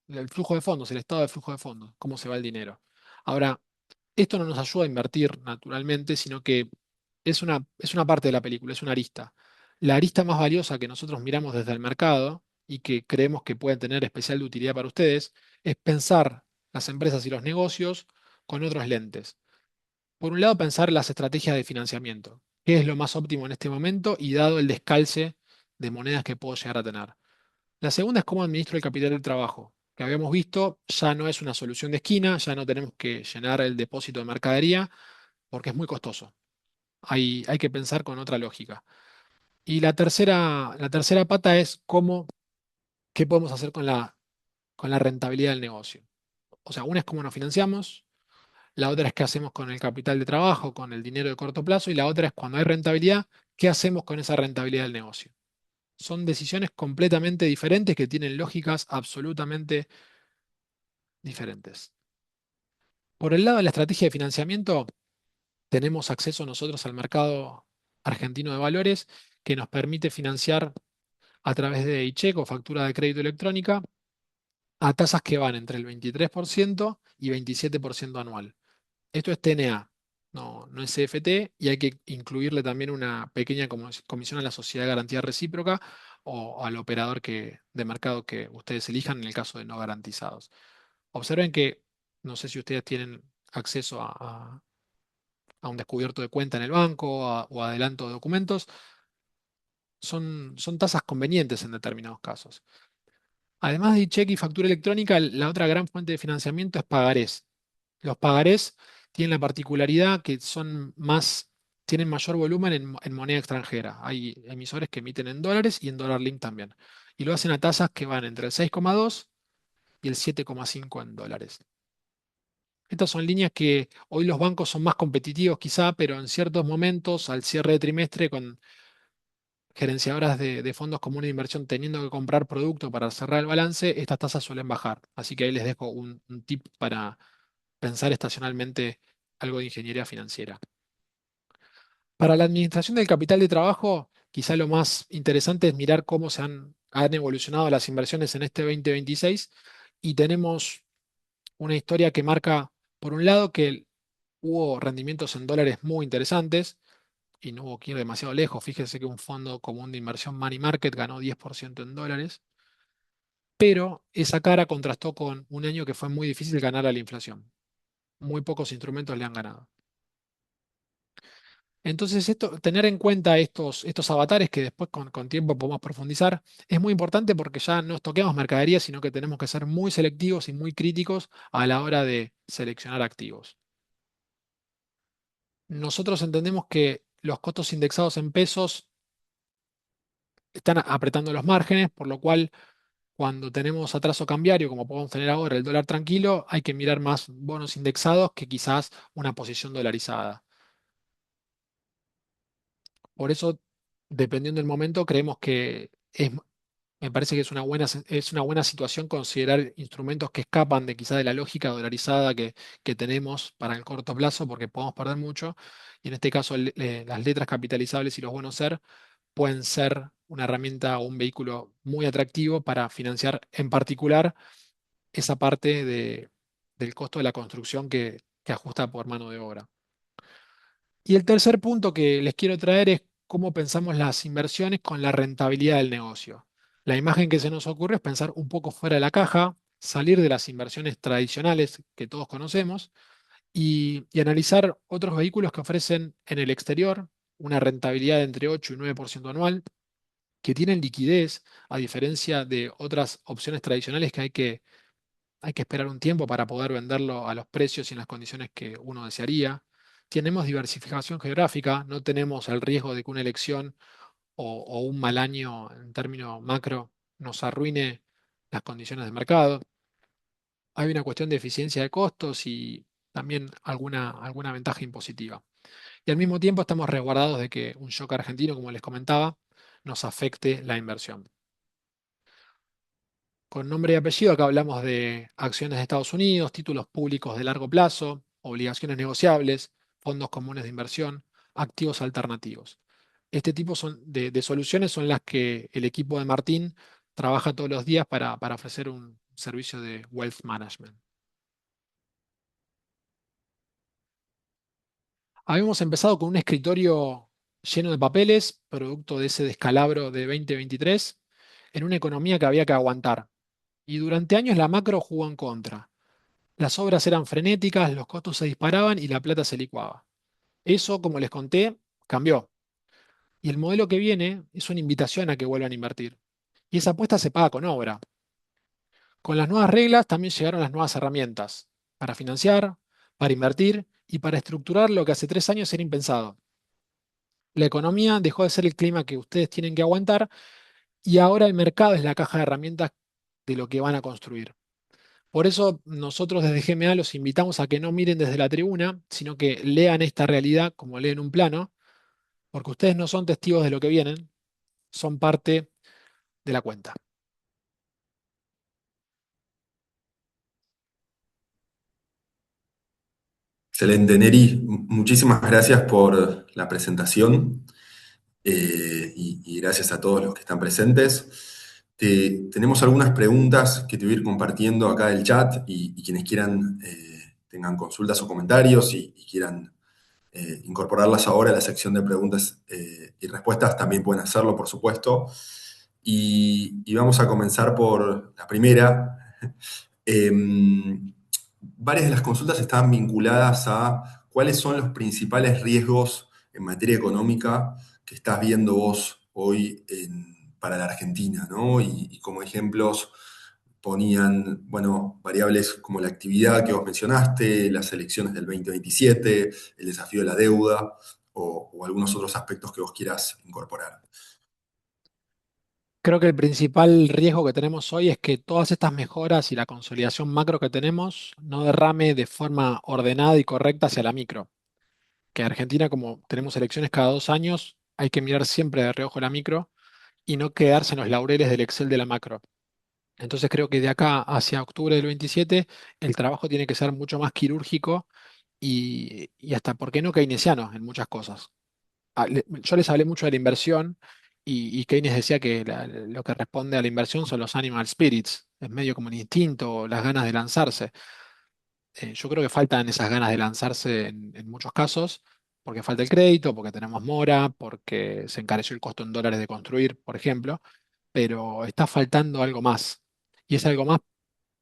de fondos, el estado de flujo de fondos, cómo se va el dinero. Ahora, esto no nos ayuda a invertir naturalmente, sino que es una parte de la película, es una arista. La arista más valiosa que nosotros miramos desde el mercado y que creemos que puede tener especial utilidad para ustedes es pensar las empresas y los negocios con otros lentes. Por un lado, pensar las estrategias de financiamiento, qué es lo más óptimo en este momento y dado el descalce de monedas que puedo llegar a tener. La segunda es cómo administro el capital del trabajo, que habíamos visto ya no es una solución de esquina, ya no tenemos que llenar el depósito de mercadería porque es muy costoso. Hay que pensar con otra lógica. Y la tercera pata es qué podemos hacer con la rentabilidad del negocio. O sea, una es cómo nos financiamos. La otra es qué hacemos con el capital de trabajo, con el dinero de corto plazo, y la otra es cuando hay rentabilidad, qué hacemos con esa rentabilidad del negocio. Son decisiones completamente diferentes que tienen lógicas absolutamente diferentes. Por el lado de la estrategia de financiamiento, tenemos acceso nosotros al mercado argentino de valores que nos permite financiar a través de iCheque o factura de crédito electrónica a tasas que van entre el 23% y 27% anual. Esto es TNA, no es CFT, y hay que incluirle también una pequeña comisión a la sociedad de garantía recíproca o al operador de mercado que ustedes elijan en el caso de no garantizados. Observen que, no sé si ustedes tienen acceso a un descubierto de cuenta en el banco o adelanto de documentos, son tasas convenientes en determinados casos. Además de cheque y factura electrónica, la otra gran fuente de financiamiento es pagarés. Los pagarés tienen la particularidad que tienen mayor volumen en moneda extranjera. Hay emisores que emiten en dólares y en dólar link también. Y lo hacen a tasas que van entre el 6,2 y el 7,5 en dólares. Estas son líneas que hoy los bancos son más competitivos quizá, pero en ciertos momentos, al cierre de trimestre, con gerenciadoras de fondos comunes de inversión teniendo que comprar producto para cerrar el balance, estas tasas suelen bajar. Así que ahí les dejo un tip para pensar estacionalmente algo de ingeniería financiera. Para la administración del capital de trabajo, quizá lo más interesante es mirar cómo han evolucionado las inversiones en este 2026 y tenemos una historia que marca, por un lado, que hubo rendimientos en dólares muy interesantes y no hubo que ir demasiado lejos. Fíjense que un fondo común de inversión Money Market ganó 10% en dólares, pero esa cara contrastó con un año que fue muy difícil ganar a la inflación. Muy pocos instrumentos le han ganado. Entonces, tener en cuenta estos avatares que después con tiempo podemos profundizar, es muy importante porque ya no toquemos mercadería, sino que tenemos que ser muy selectivos y muy críticos a la hora de seleccionar activos. Nosotros entendemos que los costos indexados en pesos están apretando los márgenes, por lo cual cuando tenemos atraso cambiario, como podemos tener ahora el dólar tranquilo, hay que mirar más bonos indexados que quizás una posición dolarizada. Por eso, dependiendo del momento, creemos que me parece que es una buena situación considerar instrumentos que escapan de quizá de la lógica dolarizada que tenemos para el corto plazo, porque podemos perder mucho. Y en este caso, las letras capitalizables y los bonos SER pueden ser una herramienta o un vehículo muy atractivo para financiar en particular esa parte del costo de la construcción que ajusta por mano de obra. Y el tercer punto que les quiero traer es cómo pensamos las inversiones con la rentabilidad del negocio. La imagen que se nos ocurre es pensar un poco fuera de la caja, salir de las inversiones tradicionales que todos conocemos y analizar otros vehículos que ofrecen en el exterior una rentabilidad de entre 8 y 9% anual, que tienen liquidez, a diferencia de otras opciones tradicionales que hay que esperar un tiempo para poder venderlo a los precios y en las condiciones que uno desearía. Tenemos diversificación geográfica, no tenemos el riesgo de que una elección o un mal año en términos macro nos arruine las condiciones de mercado. Hay una cuestión de eficiencia de costos y también alguna ventaja impositiva. Y al mismo tiempo estamos resguardados de que un shock argentino, como les comentaba, nos afecte la inversión. Con nombre y apellido, acá hablamos de acciones de Estados Unidos, títulos públicos de largo plazo, obligaciones negociables, fondos comunes de inversión, activos alternativos. Este tipo de soluciones son las que el equipo de Martín trabaja todos los días para ofrecer un servicio de wealth management. Habíamos empezado con un escritorio lleno de papeles, producto de ese descalabro de 2023, en una economía que había que aguantar. Y durante años la macro jugó en contra. Las obras eran frenéticas, los costos se disparaban y la plata se licuaba. Eso, como les conté, cambió. Y el modelo que viene es una invitación a que vuelvan a invertir. Y esa apuesta se paga con obra. Con las nuevas reglas también llegaron las nuevas herramientas para financiar, para invertir y para estructurar lo que hace 3 años era impensado. La economía dejó de ser el clima que ustedes tienen que aguantar y ahora el mercado es la caja de herramientas de lo que van a construir. Por eso nosotros desde GMA los invitamos a que no miren desde la tribuna, sino que lean esta realidad como leen un plano, porque ustedes no son testigos de lo que vienen, son parte de la cuenta. Excelente, Neri. Muchísimas gracias por la presentación y gracias a todos los que están presentes. Tenemos algunas preguntas que te voy a ir compartiendo acá del chat y quienes quieran, tengan consultas o comentarios y quieran incorporarlas ahora a la sección de preguntas y respuestas, también pueden hacerlo, por supuesto. Y vamos a comenzar por la primera. Varias de las consultas estaban vinculadas a cuáles son los principales riesgos en materia económica que estás viendo vos hoy para la Argentina, ¿no? Y como ejemplos ponían, bueno, variables como la actividad que vos mencionaste, las elecciones del 2027, el desafío de la deuda o algunos otros aspectos que vos quieras incorporar. Creo que el principal riesgo que tenemos hoy es que todas estas mejoras y la consolidación macro que tenemos no derrame de forma ordenada y correcta hacia la micro. Que en Argentina, como tenemos elecciones cada 2 años, hay que mirar siempre de reojo la micro y no quedarse en los laureles del Excel de la macro. Entonces creo que de acá hacia octubre del 27 el trabajo tiene que ser mucho más quirúrgico y hasta, ¿por qué no keynesiano en muchas cosas? Yo les hablé mucho de la inversión y Keynes decía que lo que responde a la inversión son los animal spirits, es medio como un instinto, las ganas de lanzarse. Yo creo que faltan esas ganas de lanzarse en muchos casos, porque falta el crédito, porque tenemos mora, porque se encareció el costo en dólares de construir, por ejemplo, pero está faltando algo más. Y ese algo más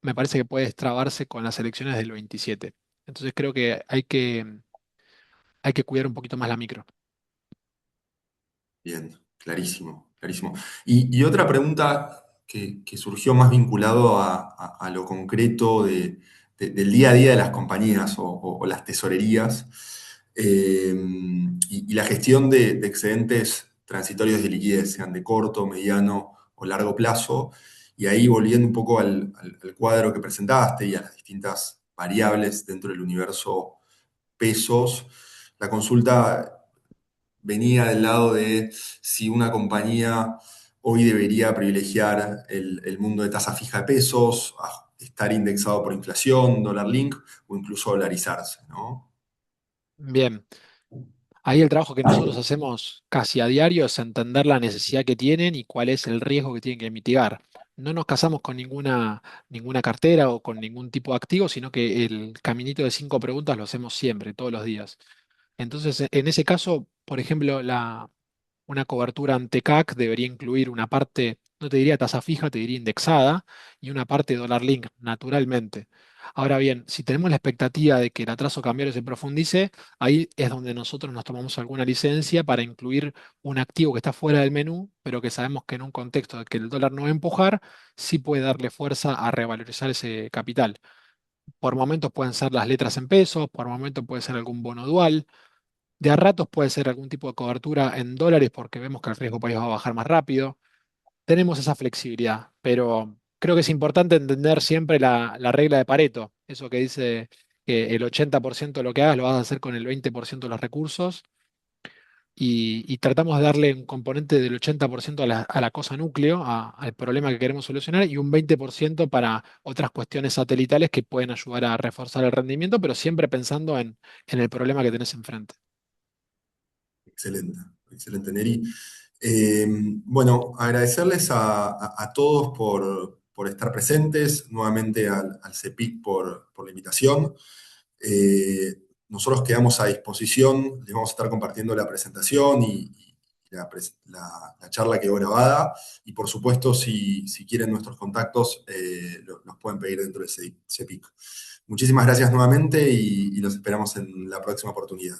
me parece que puede extrabarse con las elecciones del 27. Entonces creo que hay que cuidar un poquito más la micro. Bien, clarísimo, clarísimo. Y otra pregunta que surgió más vinculado a lo concreto del día a día de las compañías o las tesorerías y la gestión de excedentes transitorios de liquidez, sean de corto, mediano o largo plazo. Y ahí volviendo un poco al cuadro que presentaste y a las distintas variables dentro del universo pesos, la consulta venía del lado de si una compañía hoy debería privilegiar el mundo de tasa fija de pesos, estar indexado por inflación, dólar link o incluso dolarizarse, ¿no? Bien. Ahí el trabajo que nosotros hacemos casi a diario es entender la necesidad que tienen y cuál es el riesgo que tienen que mitigar. No nos casamos con ninguna cartera o con ningún tipo de activo, sino que el caminito de 5 preguntas lo hacemos siempre, todos los días. Entonces, en ese caso, por ejemplo, una cobertura ante CAC debería incluir una parte, no te diría tasa fija, te diría indexada, y una parte dólar link, naturalmente. Ahora bien, si tenemos la expectativa de que el atraso cambiario se profundice, ahí es donde nosotros nos tomamos alguna licencia para incluir un activo que está fuera del menú, pero que sabemos que en un contexto de que el dólar no va a empujar, sí puede darle fuerza a revalorizar ese capital. Por momentos pueden ser las letras en pesos, por momentos puede ser algún bono dual. De a ratos puede ser algún tipo de cobertura en dólares porque vemos que el riesgo país va a bajar más rápido. Tenemos esa flexibilidad, pero creo que es importante entender siempre la regla de Pareto, eso que dice que el 80% de lo que hagas lo vas a hacer con el 20% de los recursos y tratamos de darle un componente del 80% a la cosa núcleo, al problema que queremos solucionar y un 20% para otras cuestiones satelitales que pueden ayudar a reforzar el rendimiento, pero siempre pensando en el problema que tenés enfrente. Excelente, excelente, Neri. Bueno, agradecerles a todos por estar presentes, nuevamente al CEPIC por la invitación. Nosotros quedamos a disposición, les vamos a estar compartiendo la presentación y la charla quedó grabada. Y por supuesto, si quieren nuestros contactos, los pueden pedir dentro de CEPIC. Muchísimas gracias nuevamente y los esperamos en la próxima oportunidad.